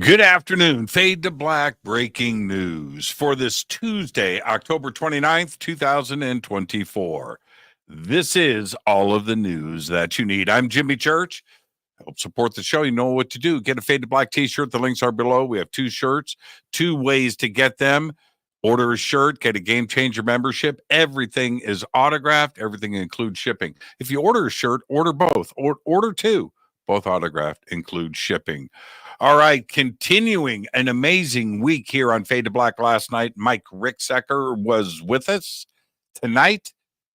Good afternoon. Fade to Black breaking news for this Tuesday, October 29th, 2024. This is all of the news that you need. I'm Jimmy Church. Help support the show. You know what to do. Get a Fade to Black T-shirt. The links are below. We have 2 shirts, 2 ways to get them. Order a shirt, get a Game Changer membership. Everything is autographed. Everything includes shipping. If you order a shirt, order both. Or order 2. Both autographed, include shipping. All right, continuing an amazing week here on Fade to Black last night. Mike Ricksecker was with us tonight.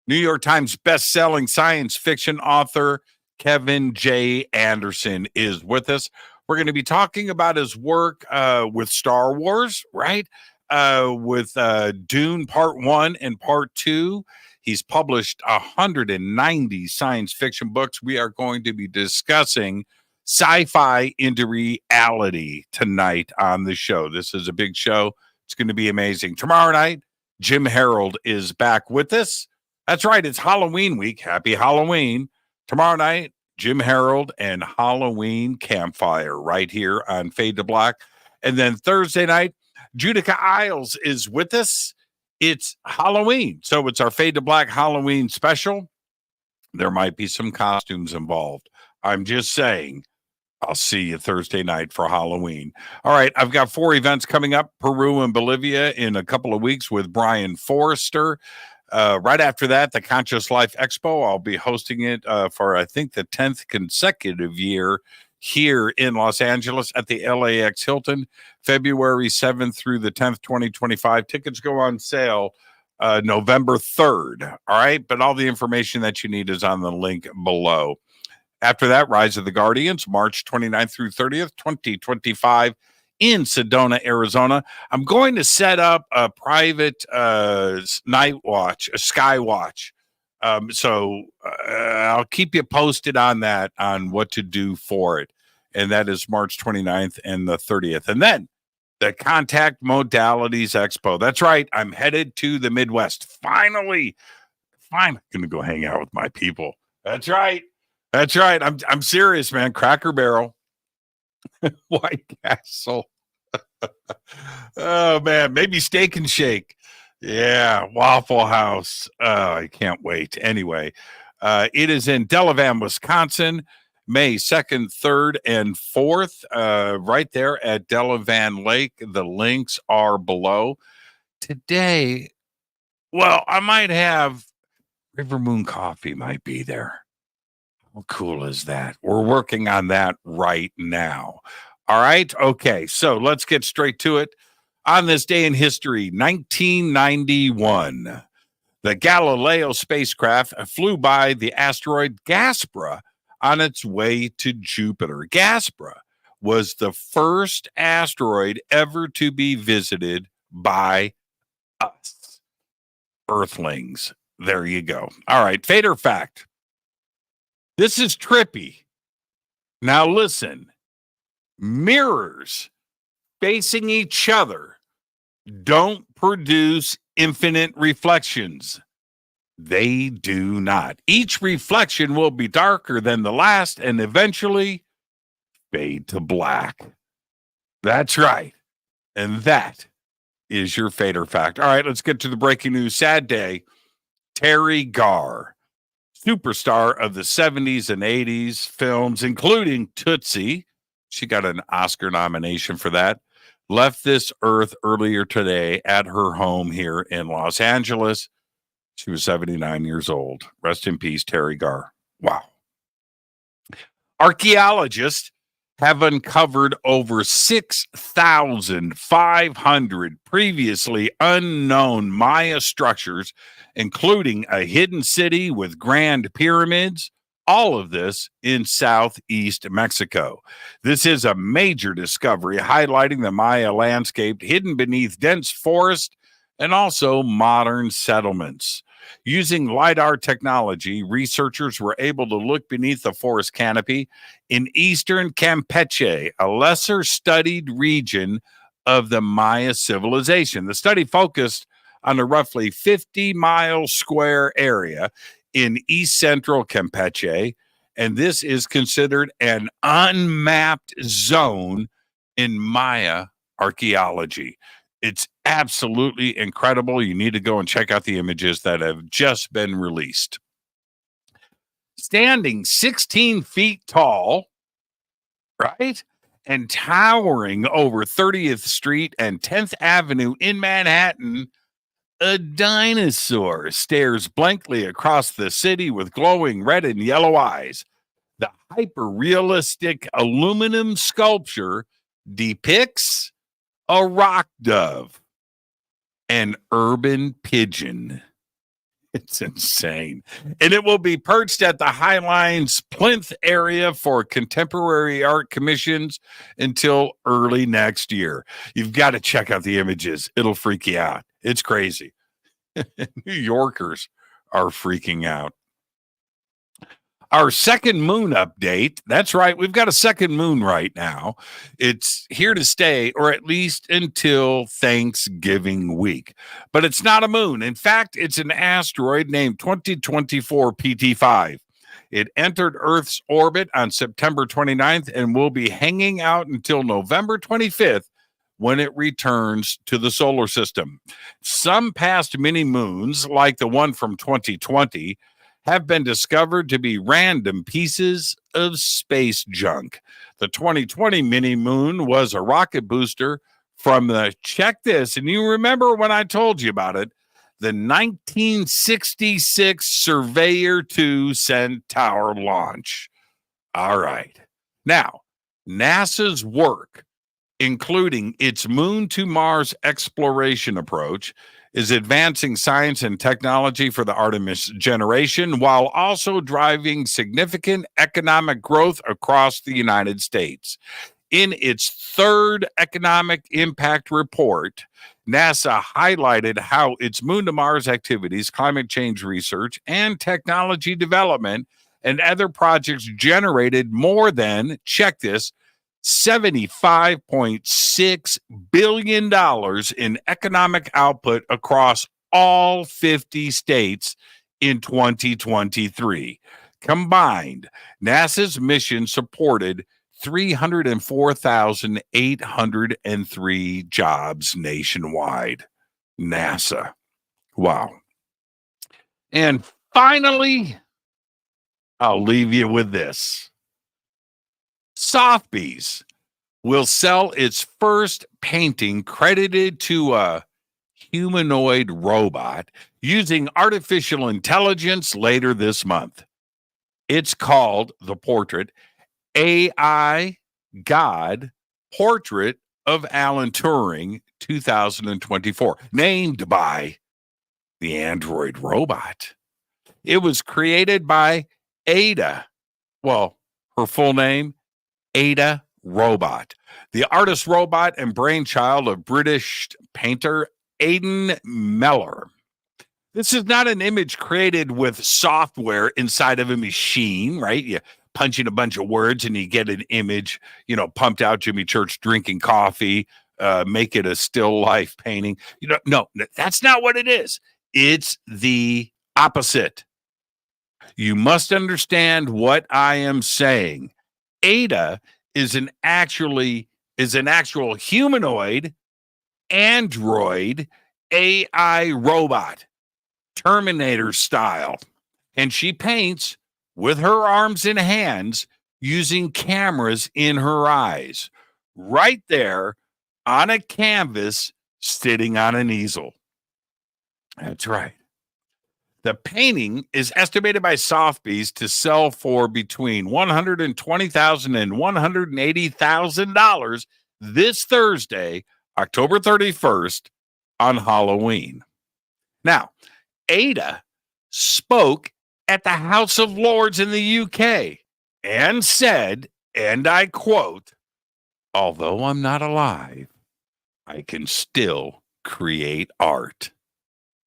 New York Times best-selling science fiction author Kevin J. Anderson is with us. We're going to be talking about his work with Star Wars, right? With Dune Part 1 and Part 2. He's published 190 science fiction books. We are going to be discussing sci-fi into reality tonight on the show. This is a big show. It's going to be amazing. Tomorrow night, Jim Harold is back with us. That's right. It's Halloween week. Happy Halloween. Tomorrow night, Jim Harold and Halloween Campfire right here on Fade to Black. And then Thursday night, Judica Isles is with us. It's Halloween. So it's our Fade to Black Halloween special. There might be some costumes involved. I'm just saying. I'll see you Thursday night for Halloween. All right, I've got 4 events coming up, Peru and Bolivia in a couple of weeks with Brian Forrester. Right after that, the Conscious Life Expo. I'll be hosting it for, I think, the 10th consecutive year here in Los Angeles at the LAX Hilton, February 7th through the 10th, 2025. Tickets go on sale November 3rd. All right, but all the information that you need is on the link below. After that, Rise of the Guardians, March 29th through 30th, 2025 in Sedona, Arizona. I'm going to set up a private night watch, a sky watch. So I'll keep you posted on that, on what to do for it. And that is March 29th and the 30th. And then the Contact Modalities Expo. That's right. I'm headed to the Midwest. Finally, I'm going to go hang out with my people. That's right. That's right. I'm serious, man. Cracker Barrel, White Castle. Oh, man. Maybe Steak and Shake. Yeah. Waffle House. I can't wait. Anyway, it is in Delavan, Wisconsin, May 2nd, 3rd, and 4th, right there at Delavan Lake. The links are below. Today, well, I might have River Moon Coffee might be there. How cool is that? We're working on that right now. All right. Okay. So let's get straight to it. On this day in history, 1991, the Galileo spacecraft flew by the asteroid Gaspra on its way to Jupiter. Gaspra was the first asteroid ever to be visited by us, Earthlings. There you go. All right. Fate or fact? This is trippy. Now listen, mirrors facing each other don't produce infinite reflections. They do not. Each reflection will be darker than the last and eventually fade to black. That's right. And that is your fate or fact. All right, let's get to the breaking news. Sad day. Teri Garr, superstar of the 70s and 80s films, including Tootsie. She got an Oscar nomination for that. Left this earth earlier today at her home here in Los Angeles. She was 79 years old. Rest in peace, Teri Garr. Wow. Archaeologists have uncovered over 6,500 previously unknown Maya structures, including a hidden city with grand pyramids, all of this in southeast Mexico. This is a major discovery highlighting the Maya landscape hidden beneath dense forest and also modern settlements. Using LiDAR technology, researchers were able to look beneath the forest canopy in eastern Campeche, a lesser studied region of the Maya civilization. The study focused on a roughly 50-mile square area in east central Campeche, and this is considered an unmapped zone in Maya archeology. It's absolutely incredible. You need to go and check out the images that have just been released. Standing 16 feet tall, right? And towering over 30th Street and 10th Avenue in Manhattan, a dinosaur stares blankly across the city with glowing red and yellow eyes. The hyper-realistic aluminum sculpture depicts a rock dove, an urban pigeon. It's insane. And it will be perched at the Highline's Plinth area for contemporary art commissions until early next year. You've got to check out the images. It'll freak you out. It's crazy. New Yorkers are freaking out. Our second moon update. That's right. We've got a second moon right now. It's here to stay, or at least until Thanksgiving week. But it's not a moon. In fact, it's an asteroid named 2024 PT5. It entered Earth's orbit on September 29th and will be hanging out until November 25th when it returns to the solar system. Some past mini moons, like the one from 2020, have been discovered to be random pieces of space junk. The 2020 mini moon was a rocket booster from the, check this, and you remember when I told you about it, the 1966 Surveyor 2 Centaur launch. All right. Now, NASA's work, including its moon to Mars exploration approach, is advancing science and technology for the Artemis generation while also driving significant economic growth across the United States. In its third economic impact report, NASA highlighted how its moon to Mars activities, climate change research, and technology development and other projects generated more than, check this, $75.6 billion in economic output across all 50 states in 2023. Combined, NASA's mission supported 304,803 jobs nationwide. NASA. Wow. And finally, I'll leave you with this. Sotheby's will sell its first painting credited to a humanoid robot using artificial intelligence later this month. It's called the portrait AI God Portrait of Alan Turing 2024, named by the android robot. It was created by Ada. Well, her full name, Ada Robot, the artist robot and brainchild of British painter Aidan Meller. This is not an image created with software inside of a machine, right? You punch in a bunch of words and you get an image, pumped out Jimmy Church drinking coffee, make it a still life painting. No, that's not what it is. It's the opposite. You must understand what I am saying. Ada is an actual humanoid android AI robot, Terminator style, and she paints with her arms and hands using cameras in her eyes, right there on a canvas sitting on an easel. That's right. The painting is estimated by Sotheby's to sell for between $120,000 and $180,000 this Thursday, October 31st, on Halloween. Now, Ada spoke at the House of Lords in the UK and said, and I quote, "Although I'm not alive, I can still create art,"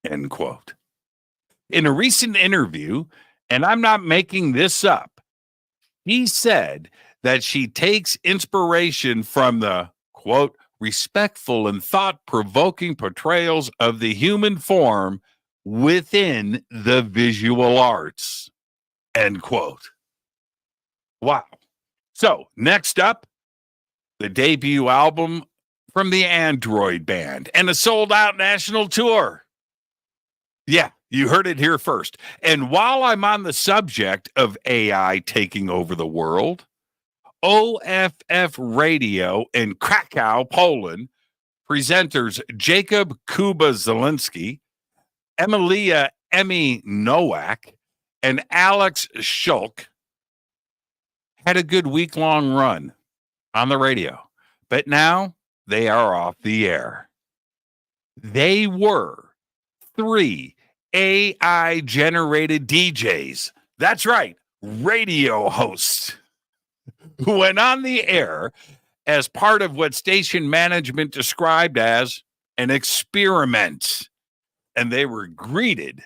end quote. In a recent interview, and I'm not making this up, he said that she takes inspiration from the, quote, respectful and thought-provoking portrayals of the human form within the visual arts, end quote. Wow. So next up, the debut album from the Android Band, and a sold-out national tour. Yeah, you heard it here first. And while I'm on the subject of AI taking over the world, OFF Radio in Krakow, Poland, presenters Jacob Kuba-Zielinski, Emilia Emmy Nowak, and Alex Schulk had a good week-long run on the radio. But now they are off the air. They were 3 AI-generated DJs. That's right, radio hosts who went on the air as part of what station management described as an experiment. And they were greeted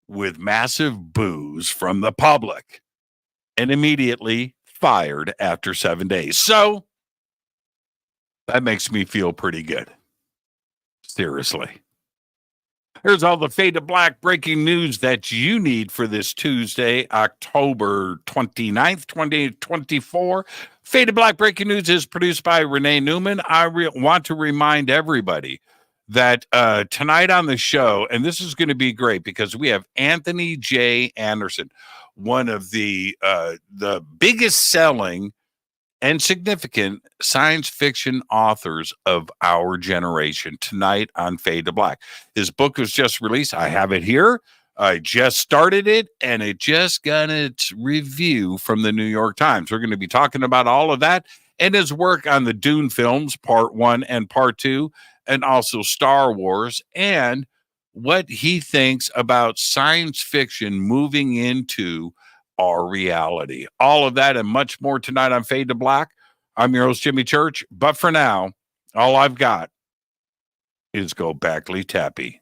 with massive boos from the public and immediately fired after 7 days. So that makes me feel pretty good. Seriously. Here's all the Fade to Black breaking news that you need for this Tuesday, October 29th, 2024. Fade to Black breaking news is produced by Renee Neumann. I want to remind everybody that tonight on the show, and this is going to be great because we have Anthony J. Anderson, one of the biggest selling and significant science fiction authors of our generation, tonight on Fade to Black. His book was just released. I have it here. I just started it, and it just got its review from the New York Times. We're going to be talking about all of that and his work on the Dune films, Part 1 and Part 2, and also Star Wars, and what he thinks about science fiction moving into our reality. All of that and much more tonight on Fade to Black. I'm your host, Jimmy Church. But for now, all I've got is Go Backley Tappy.